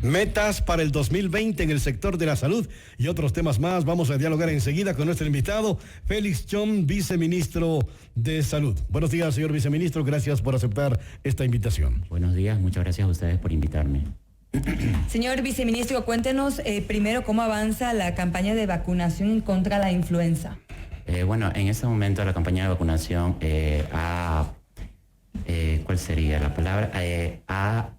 Metas para el 2020 en el sector de la salud y otros temas más. Vamos a dialogar enseguida con nuestro invitado, Félix Chong, viceministro de Salud. Buenos días, señor viceministro. Gracias por aceptar esta invitación. Buenos días, muchas gracias a ustedes por invitarme. Señor viceministro, cuéntenos primero cómo avanza la campaña de vacunación contra la influenza. Bueno, en este momento la campaña de vacunación ¿cuál sería la palabra? Ha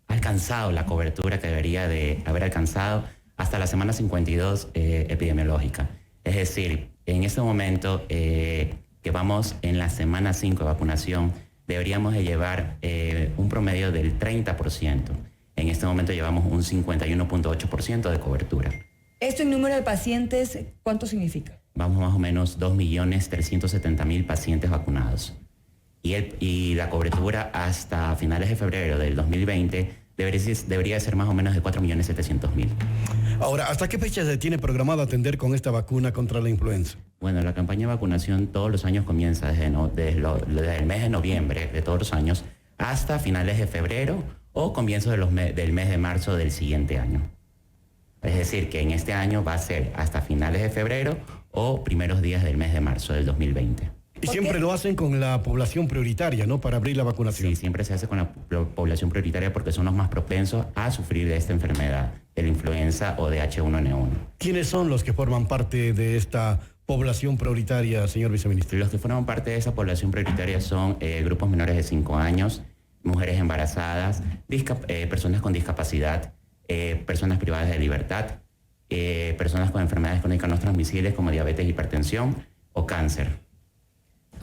alcanzado la cobertura que debería de haber alcanzado hasta la semana 52 epidemiológica. Es decir, en este momento que vamos en la semana 5 de vacunación, deberíamos de llevar un promedio del 30%. En este momento llevamos un 51.8% de cobertura. ¿Esto en número de pacientes cuánto significa? Vamos más o menos 2.370.000 pacientes vacunados. Y la cobertura hasta finales de febrero del 2020 debería ser más o menos de 4.700.000. Ahora, ¿hasta qué fecha se tiene programado atender con esta vacuna contra la influenza? Bueno, la campaña de vacunación todos los años comienza desde el mes de noviembre de todos los años hasta finales de febrero o comienzos del mes de marzo del siguiente año. Es decir, que en este año va a ser hasta finales de febrero o primeros días del mes de marzo del 2020. Y siempre lo hacen con la población prioritaria, ¿no? Para abrir la vacunación. Sí, siempre se hace con la población prioritaria porque son los más propensos a sufrir de esta enfermedad, de la influenza o de H1N1. ¿Quiénes son los que forman parte de esta población prioritaria, señor viceministro? Los que forman parte de esa población prioritaria son grupos menores de 5 años, mujeres embarazadas, personas con discapacidad, personas privadas de libertad, personas con enfermedades crónicas no transmisibles como diabetes, hipertensión o cáncer.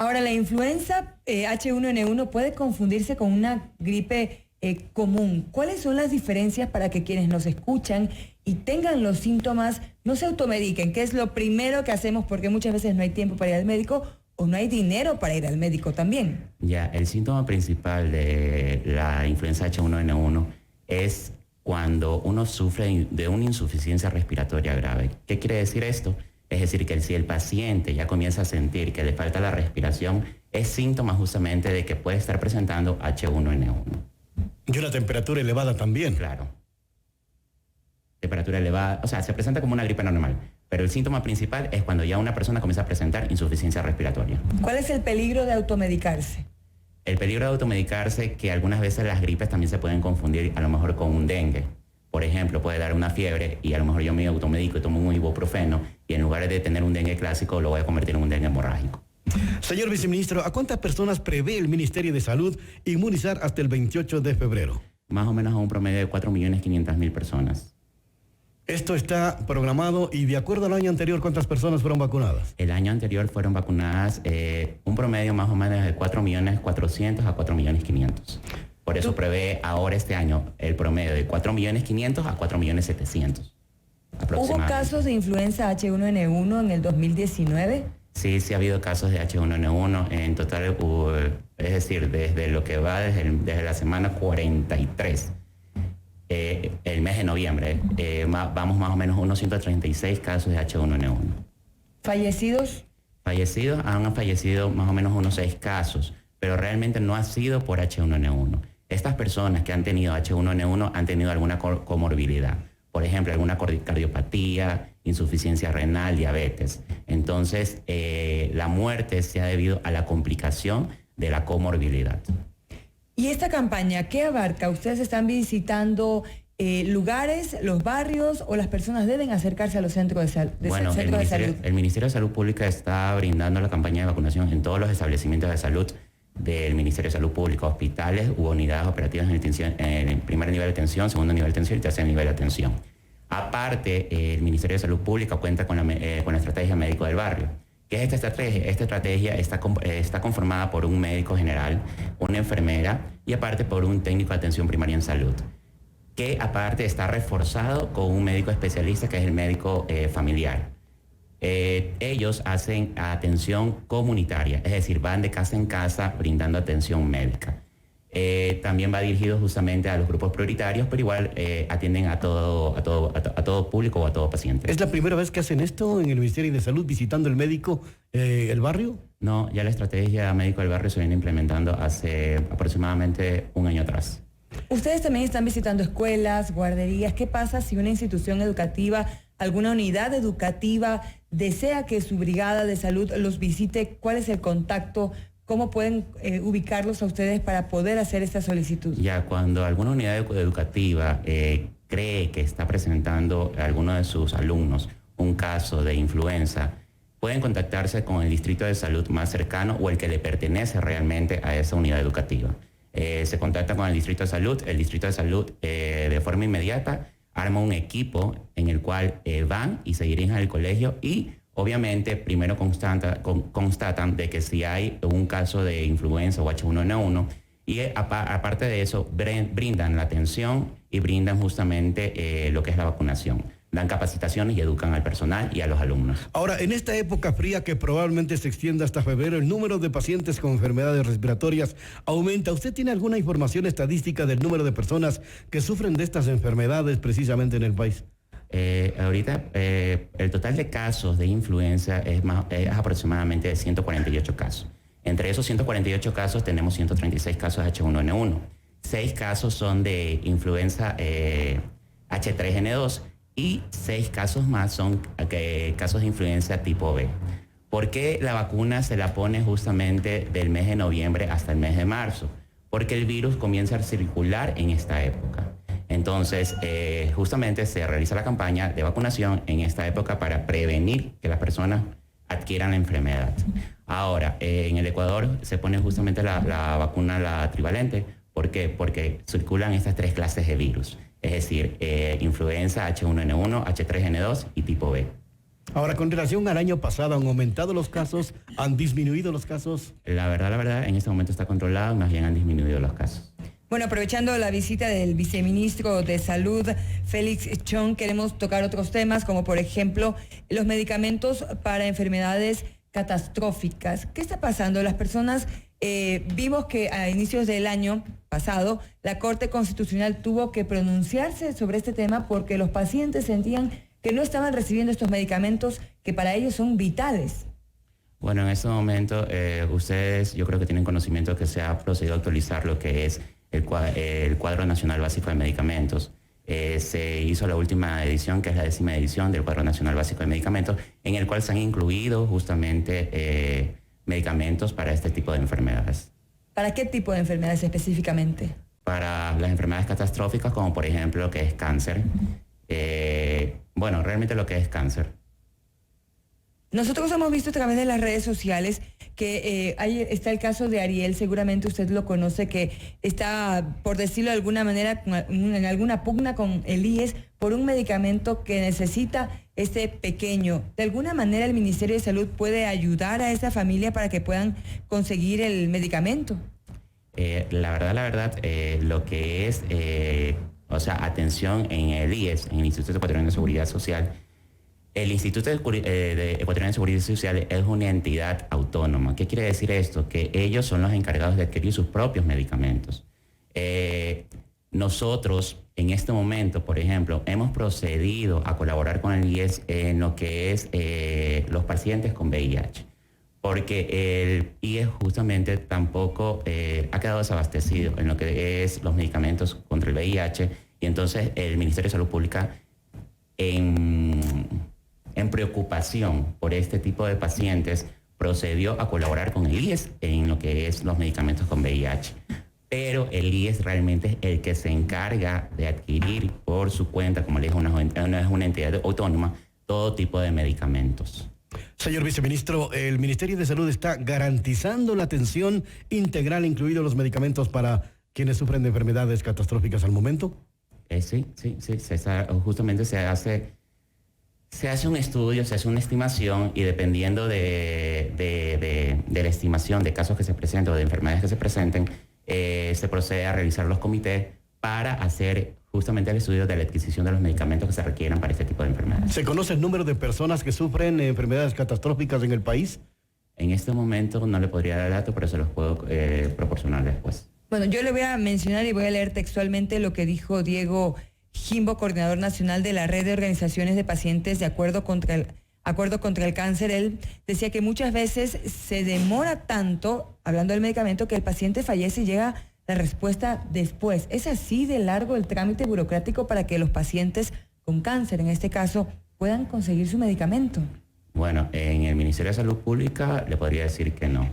Ahora, la influenza H1N1 puede confundirse con una gripe común. ¿Cuáles son las diferencias para que quienes nos escuchan y tengan los síntomas no se automediquen? ¿Qué es lo primero que hacemos? Porque muchas veces no hay tiempo para ir al médico o no hay dinero para ir al médico también. Ya, el síntoma principal de la influenza H1N1 es cuando uno sufre de una insuficiencia respiratoria grave. ¿Qué quiere decir esto? Es decir, que si el paciente ya comienza a sentir que le falta la respiración, es síntoma justamente de que puede estar presentando H1N1. Y una temperatura elevada también. Claro. Temperatura elevada, o sea, se presenta como una gripe normal, pero el síntoma principal es cuando ya una persona comienza a presentar insuficiencia respiratoria. ¿Cuál es el peligro de automedicarse? El peligro de automedicarse, que algunas veces las gripes también se pueden confundir a lo mejor con un dengue. Por ejemplo, puede dar una fiebre y a lo mejor yo me automedico y tomo un ibuprofeno y en lugar de tener un dengue clásico lo voy a convertir en un dengue hemorrágico. Señor viceministro, ¿a cuántas personas prevé el Ministerio de Salud inmunizar hasta el 28 de febrero? Más o menos a un promedio de 4.500.000 personas. Esto está programado y de acuerdo al año anterior, ¿cuántas personas fueron vacunadas? El año anterior fueron vacunadas un promedio más o menos de 4.400.000 a 4.500.000. Por eso prevé ahora este año el promedio de 4.500.000 a 4.700.000. ¿Hubo casos de influenza H1N1 en el 2019? Sí, sí ha habido casos de H1N1. En total, es decir, desde lo que va desde la semana 43, el mes de noviembre, vamos más o menos unos 136 casos de H1N1. ¿Fallecidos? Fallecidos, han fallecido más o menos unos 6 casos, pero realmente no ha sido por H1N1. Estas personas que han tenido H1N1 han tenido alguna comorbilidad. Por ejemplo, alguna cardiopatía, insuficiencia renal, diabetes. Entonces, la muerte se ha debido a la complicación de la comorbilidad. ¿Y esta campaña qué abarca? ¿Ustedes están visitando lugares, los barrios o las personas deben acercarse a los centros de salud? Bueno, el Ministerio de Salud Pública está brindando la campaña de vacunación en todos los establecimientos de salud del Ministerio de Salud Pública, hospitales u unidades operativas en el primer nivel de atención, segundo nivel de atención y tercer nivel de atención. Aparte, el Ministerio de Salud Pública cuenta con la estrategia médico del barrio. ¿Qué es esta estrategia? Esta estrategia está conformada por un médico general, una enfermera y aparte por un técnico de atención primaria en salud, que aparte está reforzado con un médico especialista que es el médico familiar. Ellos hacen atención comunitaria, es decir, van de casa en casa brindando atención médica. También va dirigido justamente a los grupos prioritarios, pero igual atienden a todo público o a todo paciente. ¿Es la primera vez que hacen esto en el Ministerio de Salud, visitando el médico, el barrio? No, ya la estrategia médico del barrio se viene implementando hace aproximadamente un año atrás. Ustedes también están visitando escuelas, guarderías. ¿Qué pasa si una institución educativa, alguna unidad educativa desea que su brigada de salud los visite? ¿Cuál es el contacto? ¿Cómo pueden ubicarlos a ustedes para poder hacer esta solicitud? Ya, cuando alguna unidad educativa cree que está presentando a alguno de sus alumnos un caso de influenza, pueden contactarse con el distrito de salud más cercano o el que le pertenece realmente a esa unidad educativa. Se contacta con el distrito de salud de forma inmediata arma un equipo en el cual van y se dirigen al colegio y obviamente primero constatan de que si hay un caso de influenza o H1N1 y aparte de eso brindan la atención y brindan justamente lo que es la vacunación. Dan capacitaciones y educan al personal y a los alumnos. Ahora, en esta época fría que probablemente se extienda hasta febrero, el número de pacientes con enfermedades respiratorias aumenta. ¿Usted tiene alguna información estadística del número de personas que sufren de estas enfermedades precisamente en el país? Ahorita el total de casos de influenza es aproximadamente de 148 casos. Entre esos 148 casos tenemos 136 casos de H1N1. 6 casos son de influenza H3N2 y 6 casos más son casos de influenza tipo B. ¿Por qué la vacuna se la pone justamente del mes de noviembre hasta el mes de marzo? Porque el virus comienza a circular en esta época. Entonces, justamente se realiza la campaña de vacunación en esta época para prevenir que las personas adquieran la enfermedad. Ahora, en el Ecuador se pone justamente la vacuna, la trivalente. ¿Por qué? Porque circulan estas 3 clases de virus. Es decir, influenza H1N1, H3N2 y tipo B. Ahora, con relación al año pasado, ¿han aumentado los casos? ¿Han disminuido los casos? La verdad, en este momento está controlado, más bien han disminuido los casos. Bueno, aprovechando la visita del viceministro de Salud, Félix Chong, queremos tocar otros temas, como por ejemplo los medicamentos para enfermedades catastróficas. ¿Qué está pasando? Las personas, vimos que a inicios del año pasado, la Corte Constitucional tuvo que pronunciarse sobre este tema porque los pacientes sentían que no estaban recibiendo estos medicamentos que para ellos son vitales. Bueno, en este momento ustedes yo creo que tienen conocimiento que se ha procedido a actualizar lo que es el Cuadro Nacional Básico de Medicamentos. Se hizo la última edición, que es la 10ª edición del Cuadro Nacional Básico de Medicamentos, en el cual se han incluido justamente medicamentos para este tipo de enfermedades. ¿Para qué tipo de enfermedades específicamente? Para las enfermedades catastróficas, como por ejemplo lo que es cáncer. Bueno, realmente lo que es cáncer. Nosotros hemos visto a través de las redes sociales que ahí está el caso de Ariel, seguramente usted lo conoce, que está, por decirlo de alguna manera, en alguna pugna con el IES por un medicamento que necesita este pequeño. ¿De alguna manera el Ministerio de Salud puede ayudar a esa familia para que puedan conseguir el medicamento? La verdad, lo que es, atención en el IES, en el Instituto Ecuatoriano de Seguridad Social. El Instituto Ecuatoriano de Seguridad Social es una entidad autónoma. ¿Qué quiere decir esto? Que ellos son los encargados de adquirir sus propios medicamentos. Nosotros, en este momento, por ejemplo, hemos procedido a colaborar con el IES en lo que es los pacientes con VIH. Porque el IES justamente tampoco ha quedado desabastecido en lo que es los medicamentos contra el VIH. Y entonces el Ministerio de Salud Pública, en preocupación por este tipo de pacientes, procedió a colaborar con el IES en lo que es los medicamentos con VIH. Pero el IES realmente es el que se encarga de adquirir por su cuenta, como le dije, es una entidad autónoma, todo tipo de medicamentos. Señor viceministro, ¿el Ministerio de Salud está garantizando la atención integral, incluidos los medicamentos para quienes sufren de enfermedades catastróficas al momento? Sí. Justamente se hace un estudio, se hace una estimación y dependiendo de la estimación de casos que se presenten o de enfermedades que se presenten, se procede a realizar los comités para hacer justamente el estudio de la adquisición de los medicamentos que se requieran para este tipo de enfermedades. ¿Se conoce el número de personas que sufren enfermedades catastróficas en el país? En este momento no le podría dar datos, pero se los puedo proporcionar después. Bueno, yo le voy a mencionar y voy a leer textualmente lo que dijo Diego Jimbo, coordinador nacional de la Red de Organizaciones de Pacientes de Acuerdo contra el Cáncer. Él decía que muchas veces se demora tanto, hablando del medicamento, que el paciente fallece y llega la respuesta después. ¿Es así de largo el trámite burocrático para que los pacientes con cáncer, en este caso, puedan conseguir su medicamento? Bueno, en el Ministerio de Salud Pública le podría decir que no.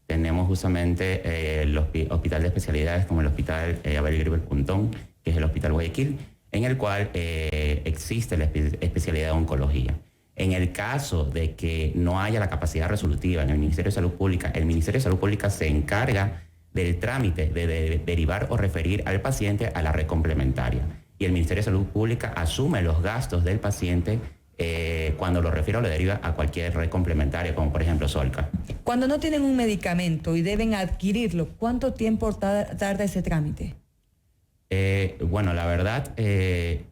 Tenemos justamente el hospital de especialidades como el Hospital Abel Gribel Puntón, que es el Hospital Guayaquil, en el cual existe la especialidad de oncología. En el caso de que no haya la capacidad resolutiva en el Ministerio de Salud Pública, el Ministerio de Salud Pública se encarga del trámite de derivar o referir al paciente a la red complementaria. Y el Ministerio de Salud Pública asume los gastos del paciente cuando lo refiere o lo deriva a cualquier red complementaria, como por ejemplo Solca. Cuando no tienen un medicamento y deben adquirirlo, ¿cuánto tiempo tarda ese trámite? Bueno, la verdad, en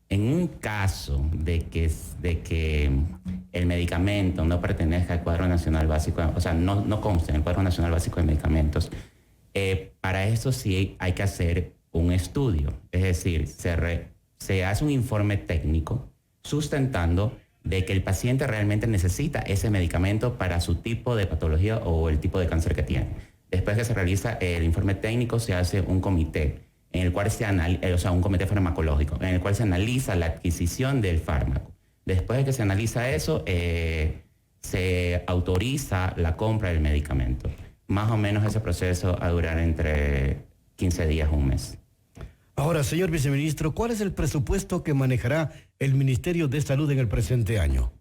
un caso de que el medicamento no pertenezca al cuadro nacional básico, o sea, no conste en el cuadro nacional básico de medicamentos, para eso sí hay que hacer un estudio, es decir, se hace un informe técnico sustentando de que el paciente realmente necesita ese medicamento para su tipo de patología o el tipo de cáncer que tiene. Después que se realiza el informe técnico, se hace un comité, en el cual un comité farmacológico, en el cual se analiza la adquisición del fármaco. Después de que se analiza eso, se autoriza la compra del medicamento. Más o menos ese proceso va a durar entre 15 días a un mes. Ahora, señor viceministro, ¿cuál es el presupuesto que manejará el Ministerio de Salud en el presente año?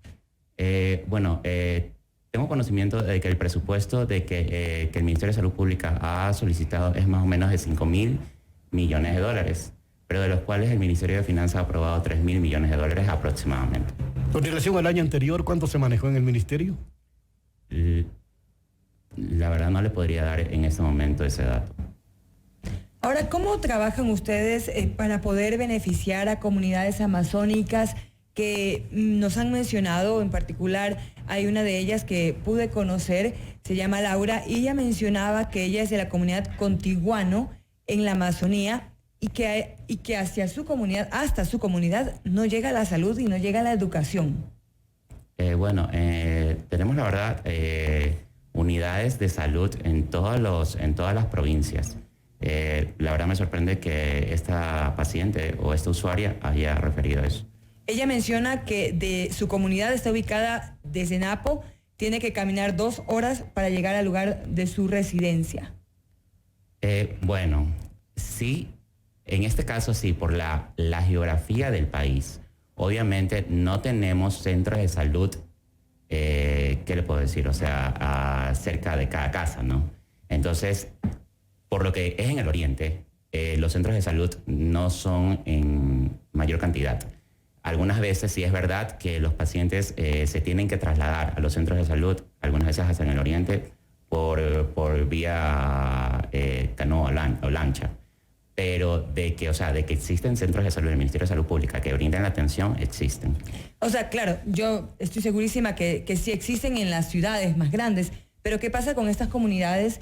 Tengo conocimiento de que el presupuesto que el Ministerio de Salud Pública ha solicitado es más o menos de 5.000 millones de dólares, pero de los cuales el Ministerio de Finanzas ha aprobado 3.000 millones de dólares aproximadamente. Con relación al año anterior, ¿cuánto se manejó en el Ministerio? La verdad no le podría dar en este momento ese dato. Ahora, ¿cómo trabajan ustedes para poder beneficiar a comunidades amazónicas que nos han mencionado? En particular, hay una de ellas que pude conocer, se llama Laura, y ella mencionaba que ella es de la comunidad Contiguano en la Amazonía y que hasta su comunidad no llega la salud y no llega la educación. Tenemos la verdad unidades de salud en todas las provincias. La verdad me sorprende que esta paciente o esta usuaria haya referido eso. Ella menciona que de su comunidad está ubicada desde Napo, tiene que caminar 2 horas para llegar al lugar de su residencia. Sí, en este caso sí, por la geografía del país. Obviamente no tenemos centros de salud, ¿qué le puedo decir? O sea, cerca de cada casa, ¿no? Entonces, por lo que es en el oriente, los centros de salud no son en mayor cantidad. Algunas veces sí es verdad que los pacientes se tienen que trasladar a los centros de salud, algunas veces hasta en el oriente, por vía canoa o lancha. Pero de que existen centros de salud del Ministerio de Salud Pública que brinden la atención, existen. O sea, claro, yo estoy segurísima que sí existen en las ciudades más grandes, pero ¿qué pasa con estas comunidades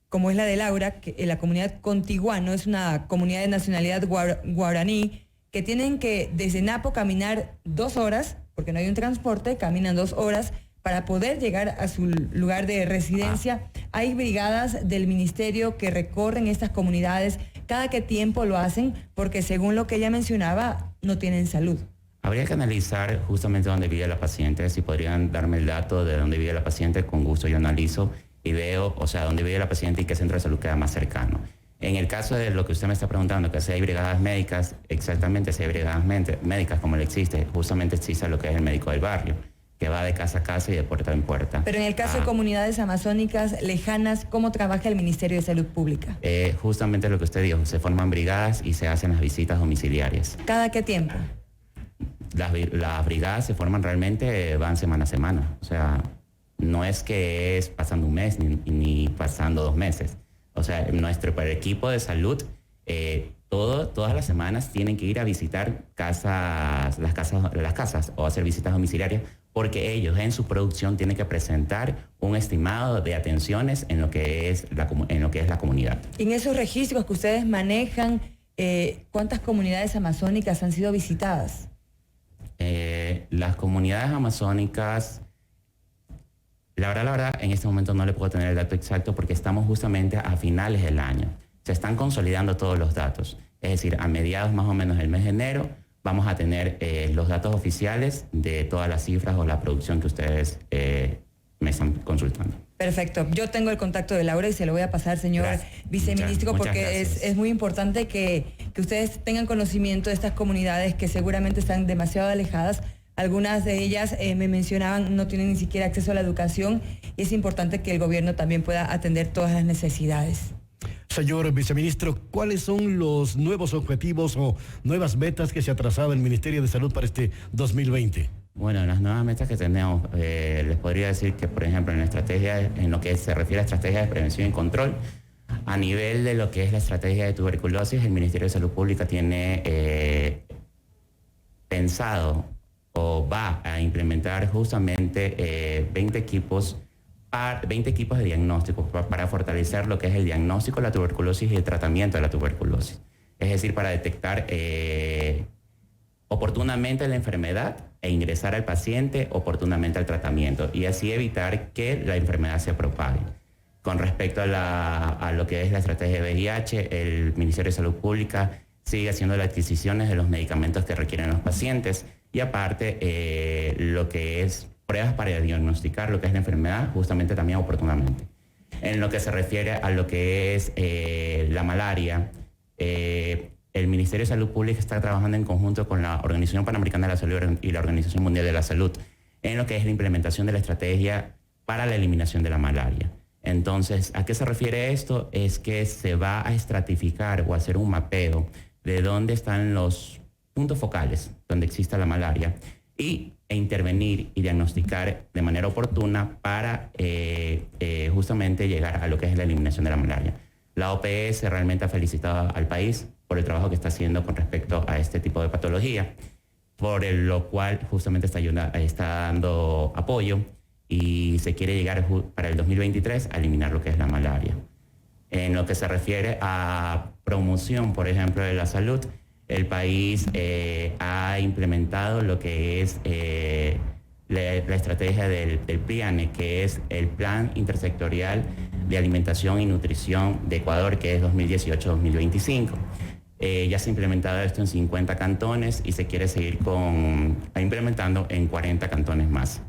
como es la de Laura, que la comunidad Contiguano es una comunidad de nacionalidad guaraní, que tienen que desde Napo caminar 2 horas, porque no hay un transporte, caminan 2 horas para poder llegar a su lugar de residencia? Hay brigadas del ministerio que recorren estas comunidades. ¿Cada qué tiempo lo hacen? Porque según lo que ella mencionaba, no tienen salud. Habría que analizar justamente dónde vive la paciente. Si podrían darme el dato de dónde vive la paciente, con gusto yo analizo y veo, dónde vive la paciente y qué centro de salud queda más cercano. En el caso de lo que usted me está preguntando, que si hay brigadas médicas, exactamente, si hay brigadas médicas como le existe, justamente existe lo que es el médico del barrio, que va de casa a casa y de puerta en puerta. Pero en el caso de comunidades amazónicas lejanas, ¿cómo trabaja el Ministerio de Salud Pública? Justamente lo que usted dijo, se forman brigadas y se hacen las visitas domiciliarias. ¿Cada qué tiempo? Las brigadas se forman realmente, van semana a semana. O sea, no es que es pasando un mes ni pasando 2 meses. O sea, nuestro equipo de salud, todas las semanas tienen que ir a visitar las casas o hacer visitas domiciliarias, porque ellos en su producción tienen que presentar un estimado de atenciones en lo que es la comunidad. En esos registros que ustedes manejan, ¿cuántas comunidades amazónicas han sido visitadas? Las comunidades amazónicas La verdad, en este momento no le puedo tener el dato exacto porque estamos justamente a finales del año. Se están consolidando todos los datos. Es decir, a mediados más o menos del mes de enero vamos a tener los datos oficiales de todas las cifras o la producción que ustedes me están consultando. Perfecto. Yo tengo el contacto de Laura y se lo voy a pasar, señor viceministro, muchas porque gracias. es muy importante que ustedes tengan conocimiento de estas comunidades que seguramente están demasiado alejadas. Algunas de ellas me mencionaban no tienen ni siquiera acceso a la educación y es importante que el gobierno también pueda atender todas las necesidades. Señor viceministro, ¿cuáles son los nuevos objetivos o nuevas metas que se ha trazado el Ministerio de Salud para este 2020? Bueno, las nuevas metas que tenemos, les podría decir que, por ejemplo, en la estrategia, en lo que se refiere a estrategia de prevención y control, a nivel de lo que es la estrategia de tuberculosis, el Ministerio de Salud Pública tiene pensado o va a implementar justamente 20 equipos de diagnóstico para fortalecer lo que es el diagnóstico de la tuberculosis y el tratamiento de la tuberculosis. Es decir, para detectar oportunamente la enfermedad e ingresar al paciente oportunamente al tratamiento y así evitar que la enfermedad se propague. Con respecto a lo que es la estrategia de VIH, el Ministerio de Salud Pública sigue haciendo las adquisiciones de los medicamentos que requieren los pacientes y aparte lo que es pruebas para diagnosticar lo que es la enfermedad justamente también oportunamente. En lo que se refiere a lo que es la malaria, el Ministerio de Salud Pública está trabajando en conjunto con la Organización Panamericana de la Salud y la Organización Mundial de la Salud en lo que es la implementación de la estrategia para la eliminación de la malaria. Entonces, ¿a qué se refiere esto? Es que se va a estratificar o hacer un mapeo de dónde están los puntos focales donde exista la malaria e intervenir y diagnosticar de manera oportuna para justamente llegar a lo que es la eliminación de la malaria. La OPS realmente ha felicitado al país por el trabajo que está haciendo con respecto a este tipo de patología, por lo cual justamente está dando apoyo y se quiere llegar para el 2023 a eliminar lo que es la malaria. En lo que se refiere a promoción, por ejemplo, de la salud, el país ha implementado lo que es la estrategia del PRIANE, que es el Plan Intersectorial de Alimentación y Nutrición de Ecuador, que es 2018-2025. Ya se ha implementado esto en 50 cantones y se quiere seguir implementando en 40 cantones más.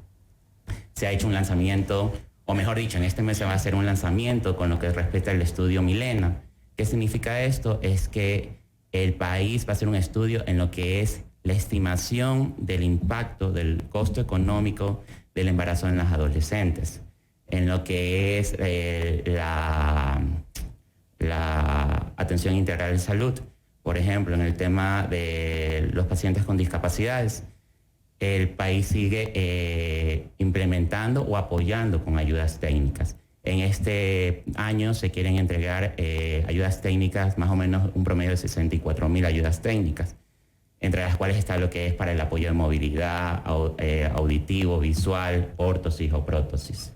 Se ha hecho un lanzamiento, o mejor dicho, en este mes se va a hacer un lanzamiento con lo que respecta al estudio Milena. ¿Qué significa esto? Es que el país va a hacer un estudio en lo que es la estimación del impacto del costo económico del embarazo en las adolescentes, en lo que es la atención integral de salud. Por ejemplo, en el tema de los pacientes con discapacidades, el país sigue implementando o apoyando con ayudas técnicas. En este año se quieren entregar ayudas técnicas, más o menos un promedio de 64.000 ayudas técnicas, entre las cuales está lo que es para el apoyo de movilidad, auditivo, visual, órtosis o prótesis.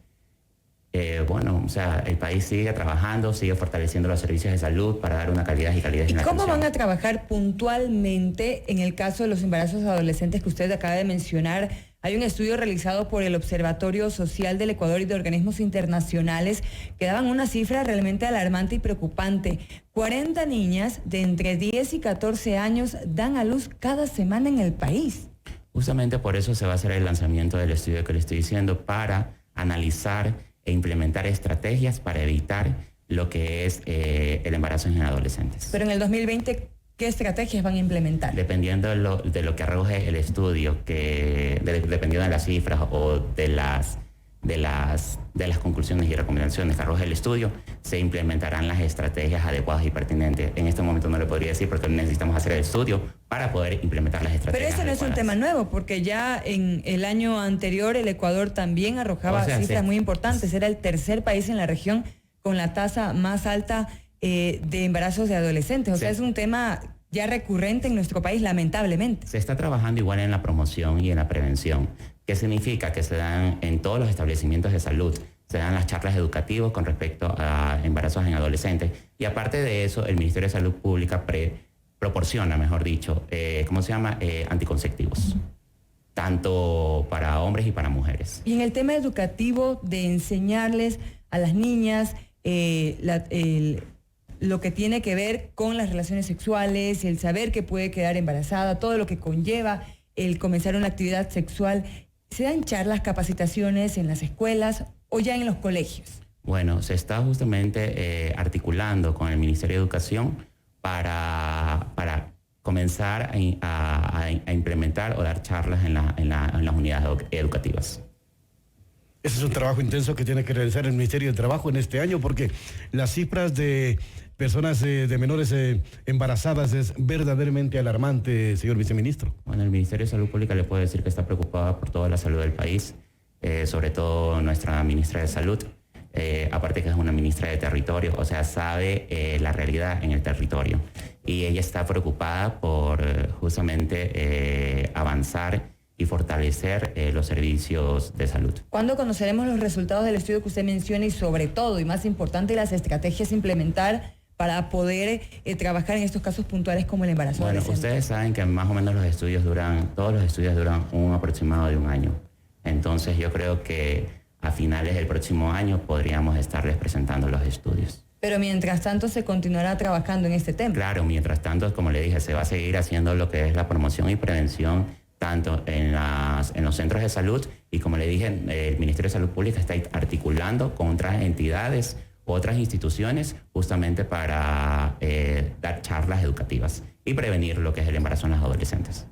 Bueno, o sea, el país sigue trabajando, sigue fortaleciendo los servicios de salud para dar una calidad y calidad en la atención. ¿Y cómo van a trabajar puntualmente en el caso de los embarazos adolescentes que usted acaba de mencionar? Hay un estudio realizado por el Observatorio Social del Ecuador y de organismos internacionales que daban una cifra realmente alarmante y preocupante. 40 niñas de entre 10 y 14 años dan a luz cada semana en el país. Justamente por eso se va a hacer el lanzamiento del estudio que le estoy diciendo, para analizar e implementar estrategias para evitar lo que es el embarazo en adolescentes. Pero en el 2020, ¿qué estrategias van a implementar? Dependiendo de lo que arroje el estudio, dependiendo de las cifras o de las conclusiones y recomendaciones que arroje el estudio, se implementarán las estrategias adecuadas y pertinentes. En este momento no le podría decir porque necesitamos hacer el estudio para poder implementar las estrategias. Pero ese no es un tema nuevo, porque ya en el año anterior el Ecuador también arrojaba cifras muy importantes. Era el tercer país en la región con la tasa más alta de embarazos de adolescentes. O sea, es un tema ya recurrente en nuestro país, lamentablemente. Se está trabajando igual en la promoción y en la prevención. ¿Qué significa? Que se dan en todos los establecimientos de salud, se dan las charlas educativas con respecto a embarazos en adolescentes. Y aparte de eso, el Ministerio de Salud Pública proporciona, mejor dicho, anticonceptivos. tanto para hombres y para mujeres. Y en el tema educativo de enseñarles a las niñas lo que tiene que ver con las relaciones sexuales, el saber que puede quedar embarazada, todo lo que conlleva el comenzar una actividad sexual, ¿se dan charlas, capacitaciones en las escuelas o ya en los colegios? Bueno, se está justamente articulando con el Ministerio de Educación para comenzar a implementar o dar charlas en las unidades educativas. Ese es un trabajo intenso que tiene que realizar el Ministerio de Trabajo en este año, porque las cifras de personas de menores embarazadas es verdaderamente alarmante, señor viceministro. Bueno, el Ministerio de Salud Pública le puedo decir que está preocupado por toda la salud del país, sobre todo nuestra ministra de Salud, aparte que es una ministra de Territorio, o sea, sabe la realidad en el territorio. Y ella está preocupada por justamente avanzar y fortalecer los servicios de salud. ¿Cuándo conoceremos los resultados del estudio que usted menciona y sobre todo, y más importante, las estrategias a implementar para poder trabajar en estos casos puntuales como el embarazo Bueno, adolescente? ustedes saben que más o menos todos los estudios duran un aproximado de un año. Entonces yo creo que a finales del próximo año podríamos estarles presentando los estudios. Pero mientras tanto se continuará trabajando en este tema. Claro, mientras tanto, como le dije, se va a seguir haciendo lo que es la promoción y prevención tanto en los centros de salud y, como le dije, el Ministerio de Salud Pública está articulando con otras entidades, otras instituciones, justamente para dar charlas educativas y prevenir lo que es el embarazo en las adolescentes.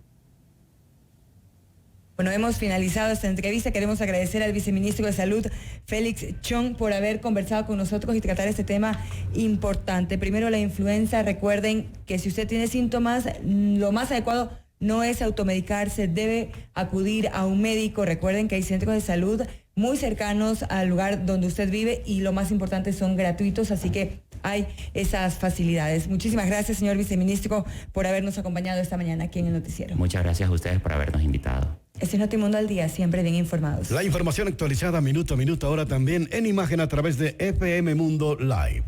Bueno, hemos finalizado esta entrevista. Queremos agradecer al viceministro de Salud, Félix Chong, por haber conversado con nosotros y tratar este tema importante. Primero, la influenza. Recuerden que si usted tiene síntomas, lo más adecuado no es automedicarse, debe acudir a un médico. Recuerden que hay centros de salud muy cercanos al lugar donde usted vive y lo más importante son gratuitos, así que hay esas facilidades. Muchísimas gracias, señor viceministro, por habernos acompañado esta mañana aquí en el noticiero. Muchas gracias a ustedes por habernos invitado. Este es Notimundo al Día, siempre bien informados. La información actualizada minuto a minuto, ahora también en imagen a través de FM Mundo Live.